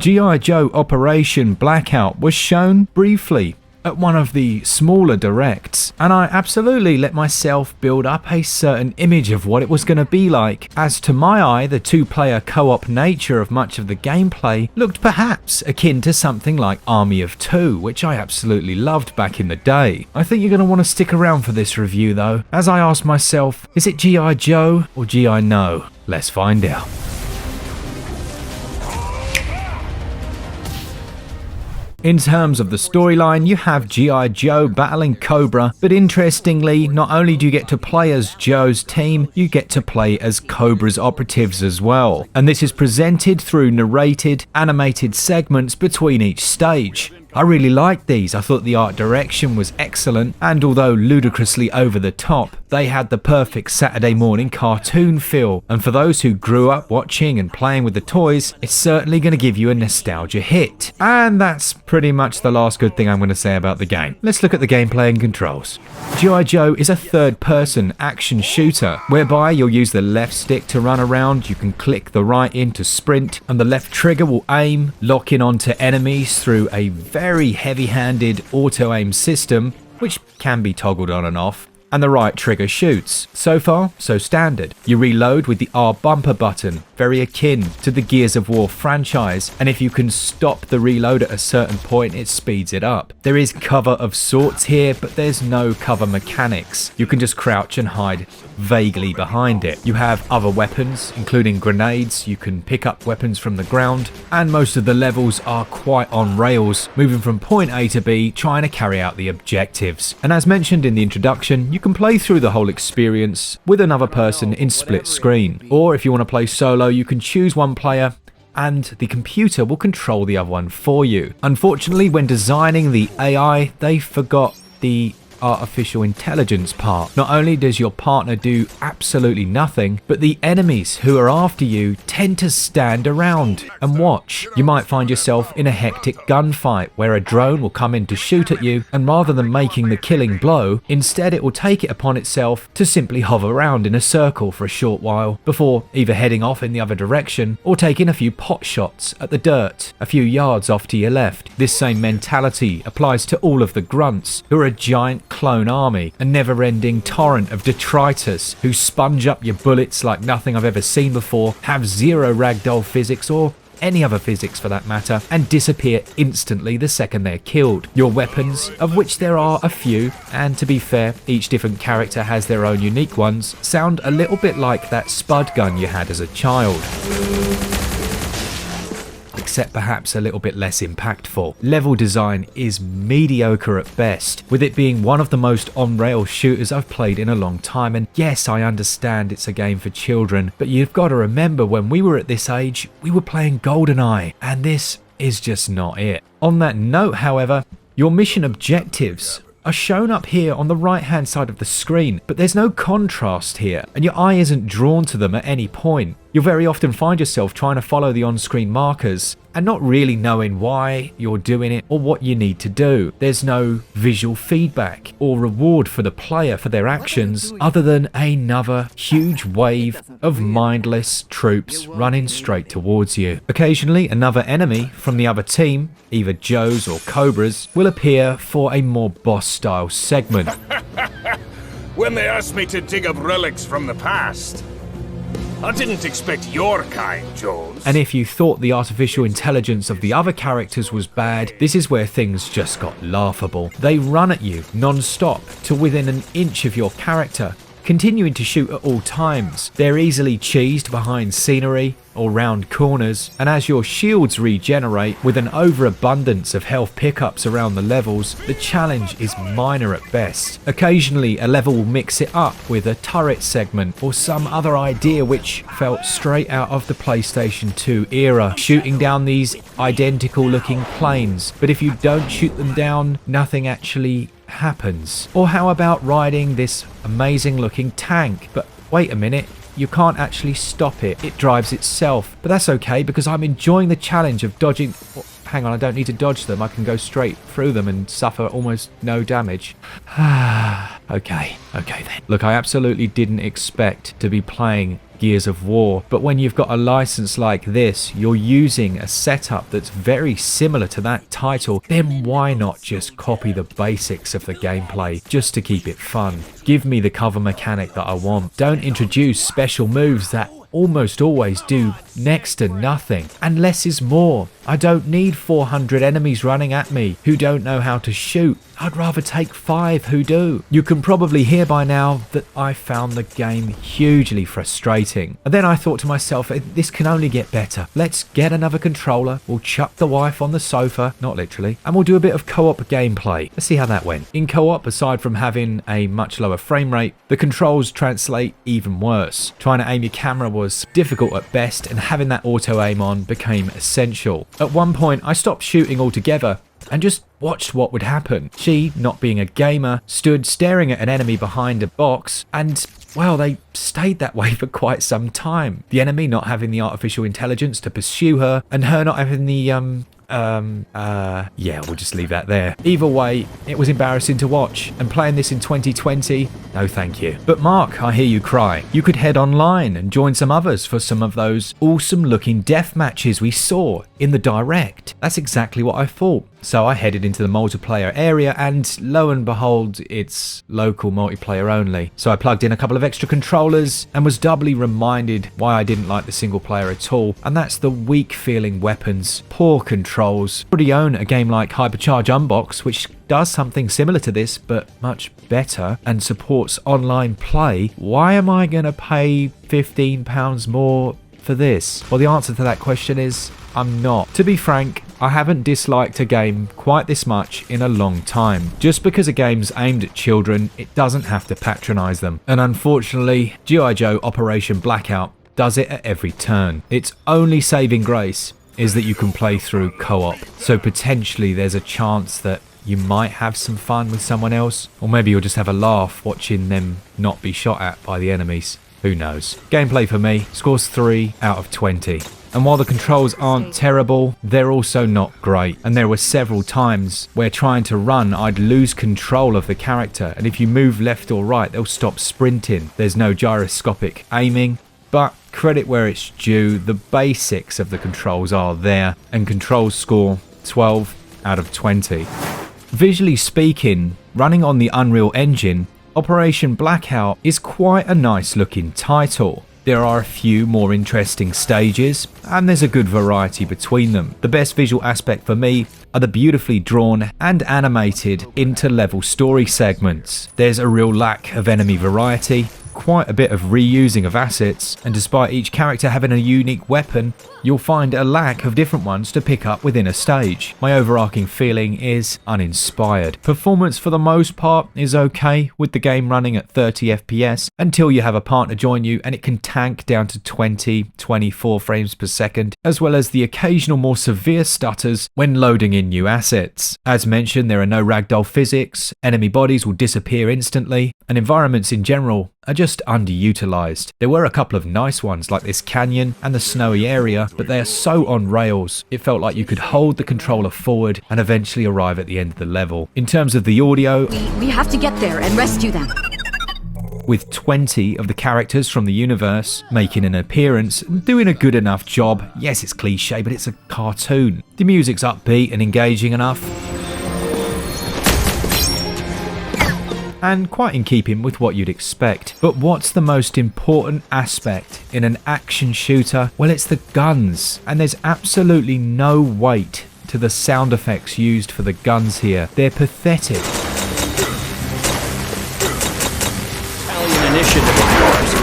G.I. Joe Operation Blackout was shown briefly at one of the smaller directs, and I absolutely let myself build up a certain image of what it was going to be like, as to my eye the two-player co-op nature of much of the gameplay looked perhaps akin to something like Army of Two, which I absolutely loved back in the day. I think you're going to want to stick around for this review though, as I asked myself, is it G.I. Joe or G.I. No? Let's find out. In terms of the storyline, you have G.I. Joe battling Cobra, but interestingly, not only do you get to play as Joe's team, you get to play as Cobra's operatives as well. And this is presented through narrated, animated segments between each stage. I really liked these. I thought the art direction was excellent, and although ludicrously over the top, they had the perfect Saturday morning cartoon feel. And for those who grew up watching and playing with the toys, it's certainly going to give you a nostalgia hit. And that's pretty much the last good thing I'm going to say about the game. Let's look at the gameplay and controls. G.I. Joe is a third-person action shooter, whereby you'll use the left stick to run around, you can click the right in to sprint, and the left trigger will aim, lock in onto enemies through a very heavy-handed auto-aim system, which can be toggled on and off, and the right trigger shoots. So far, so standard. You reload with the R bumper button, very akin to the Gears of War franchise, and if you can stop the reload at a certain point, it speeds it up. There is cover of sorts here, but there's no cover mechanics. You can just crouch and hide vaguely behind it. You have other weapons, including grenades. You can pick up weapons from the ground, and most of the levels are quite on rails, moving from point A to B, trying to carry out the objectives. And as mentioned in the introduction, you can play through the whole experience with another person in split screen. Or if you want to play solo, you can choose one player and the computer will control the other one for you. Unfortunately, when designing the AI, they forgot the artificial intelligence part. Not only does your partner do absolutely nothing, but the enemies who are after you tend to stand around and watch. You might find yourself in a hectic gunfight where a drone will come in to shoot at you, and rather than making the killing blow, instead it will take it upon itself to simply hover around in a circle for a short while before either heading off in the other direction or taking a few pot shots at the dirt a few yards off to your left. This same mentality applies to all of the grunts, who are a giant clone army, a never-ending torrent of detritus who sponge up your bullets like nothing I've ever seen before, have zero ragdoll physics or any other physics for that matter, and disappear instantly the second they're killed. Your weapons, of which there are a few, and to be fair, each different character has their own unique ones, sound a little bit like that spud gun you had as a child, except perhaps a little bit less impactful. Level design is mediocre at best, with it being one of the most on-rail shooters I've played in a long time. And yes, I understand it's a game for children, but you've got to remember when we were at this age, we were playing GoldenEye, and this is just not it. On that note, however, your mission objectives are shown up here on the right hand side of the screen, but there's no contrast here, and your eye isn't drawn to them at any point. You'll very often find yourself trying to follow the on-screen markers and not really knowing why you're doing it or what you need to do. There's no visual feedback or reward for the player for their actions other than another huge wave of mindless troops running straight towards you. Occasionally, another enemy from the other team, either Joe's or Cobra's, will appear for a more boss-style segment. When they asked me to dig up relics from the past, I didn't expect your kind, Jones. And if you thought the artificial intelligence of the other characters was bad, this is where things just got laughable. They run at you non-stop to within an inch of your character, continuing to shoot at all times. They're easily cheesed behind scenery or round corners, and as your shields regenerate with an overabundance of health pickups around the levels, the challenge is minor at best. Occasionally a level will mix it up with a turret segment or some other idea which felt straight out of the PlayStation 2 era, shooting down these identical looking planes, but if you don't shoot them down, nothing actually happens. Or how about riding this amazing looking tank, but wait a minute, you can't actually stop it, it drives itself. But that's okay, because I'm enjoying the challenge of dodging. Oh, hang on, I don't need to dodge them, I can go straight through them and suffer almost no damage. Okay then. Look, I absolutely didn't expect to be playing Gears of War, but when you've got a license like this, you're using a setup that's very similar to that title, then why not just copy the basics of the gameplay just to keep it fun? Give me the cover mechanic that I want. Don't introduce special moves that almost always do next to nothing, and less is more. I don't need 400 enemies running at me who don't know how to shoot. I'd rather take 5 who do. You can probably hear by now that I found the game hugely frustrating. And then I thought to myself, this can only get better. Let's get another controller, we'll chuck the wife on the sofa, not literally, and we'll do a bit of co-op gameplay. Let's see how that went. In co-op, aside from having a much lower frame rate, the controls translate even worse. Trying to aim your camera was difficult at best, and having that auto aim on became essential. At one point, I stopped shooting altogether and just watched what would happen. She, not being a gamer, stood staring at an enemy behind a box, and well, they stayed that way for quite some time. The enemy not having the artificial intelligence to pursue her, and her not having the yeah, we'll just leave that there. Either way, it was embarrassing to watch, and playing this in 2020, no thank you. But Mark, I hear you cry. You could head online and join some others for some of those awesome looking death matches we saw in the direct. That's exactly what I thought. So I headed into the multiplayer area, and lo and behold, it's local multiplayer only. So I plugged in a couple of extra controllers and was doubly reminded why I didn't like the single player at all, and that's the weak feeling weapons, poor controls. Already own a game like Hypercharge Unbox, which does something similar to this but much better and supports online play. Why am I gonna pay £15 more for this? Well, the answer to that question is I'm not. To be frank, I haven't disliked a game quite this much in a long time. Just because a game's aimed at children, it doesn't have to patronise them. And unfortunately, G.I.Joe Operation Blackout does it at every turn. Its only saving grace is that you can play through co-op. So potentially there's a chance that you might have some fun with someone else, or maybe you'll just have a laugh watching them not be shot at by the enemies. Who knows? Gameplay for me scores 3 out of 20. And while the controls aren't terrible, they're also not great. And there were several times where trying to run, I'd lose control of the character, and if you move left or right, they'll stop sprinting. There's no gyroscopic aiming, but credit where it's due, the basics of the controls are there, and controls score 12 out of 20. Visually speaking, running on the Unreal Engine, Operation Blackout is quite a nice looking title. There are a few more interesting stages, and there's a good variety between them. The best visual aspect for me are the beautifully drawn and animated inter-level story segments. There's a real lack of enemy variety, quite a bit of reusing of assets, and despite each character having a unique weapon, you'll find a lack of different ones to pick up within a stage. My overarching feeling is uninspired. Performance for the most part is okay, with the game running at 30 FPS until you have a partner join you and it can tank down to 20-24 frames per second, as well as the occasional more severe stutters when loading in new assets. As mentioned, there are no ragdoll physics, enemy bodies will disappear instantly, and environments in general are just underutilized. There were a couple of nice ones like this canyon and the snowy area, but they are so on rails, it felt like you could hold the controller forward and eventually arrive at the end of the level. In terms of the audio, we have to get there and rescue them. With 20 of the characters from the universe making an appearance and doing a good enough job. Yes, it's cliche, but it's a cartoon. The music's upbeat and engaging enough, and quite in keeping with what you'd expect. But what's the most important aspect in an action shooter? Well, it's the guns, and there's absolutely no weight to the sound effects used for the guns here. They're pathetic. Initiative of yours.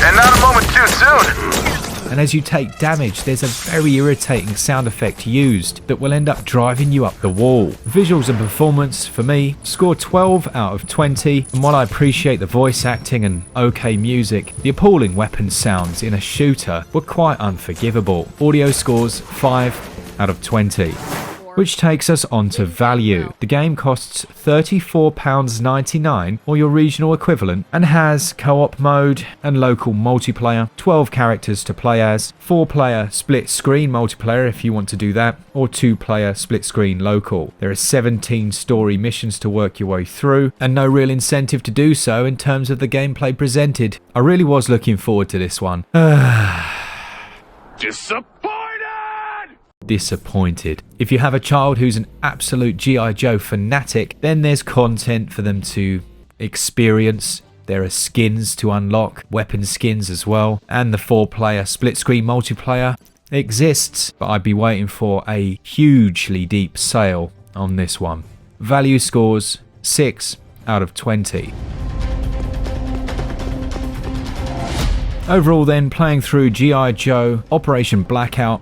And not a moment too soon. And as you take damage, there's a very irritating sound effect used that will end up driving you up the wall. Visuals and performance, for me, score 12 out of 20, and while I appreciate the voice acting and okay music, the appalling weapon sounds in a shooter were quite unforgivable. Audio scores 5 out of 20. Which takes us on to value. The game costs £34.99 or your regional equivalent and has co-op mode and local multiplayer, 12 characters to play as, 4-player split screen multiplayer if you want to do that, or 2-player split screen local. There are 17 story missions to work your way through and no real incentive to do so in terms of the gameplay presented. I really was looking forward to this one. Disappointed. If you have a child who's an absolute G.I. Joe fanatic, then there's content for them to experience. There are skins to unlock, weapon skins as well, and the 4-player split screen multiplayer exists, but I'd be waiting for a hugely deep sale on this one. Value scores 6 out of 20. Overall then, playing through G.I. Joe Operation Blackout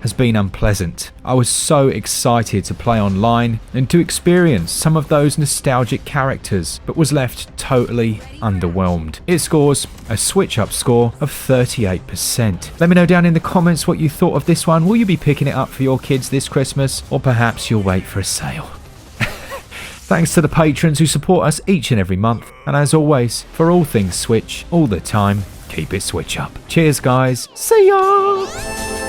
has been unpleasant. I was so excited to play online and to experience some of those nostalgic characters, but was left totally underwhelmed. It scores a SwitchUp score of 38%. Let me know down in the comments what you thought of this one. Will you be picking it up for your kids this Christmas, or perhaps you'll wait for a sale? Thanks to the patrons who support us each and every month, and as always, for all things Switch, all the time, keep it Switch up. Cheers guys, see ya!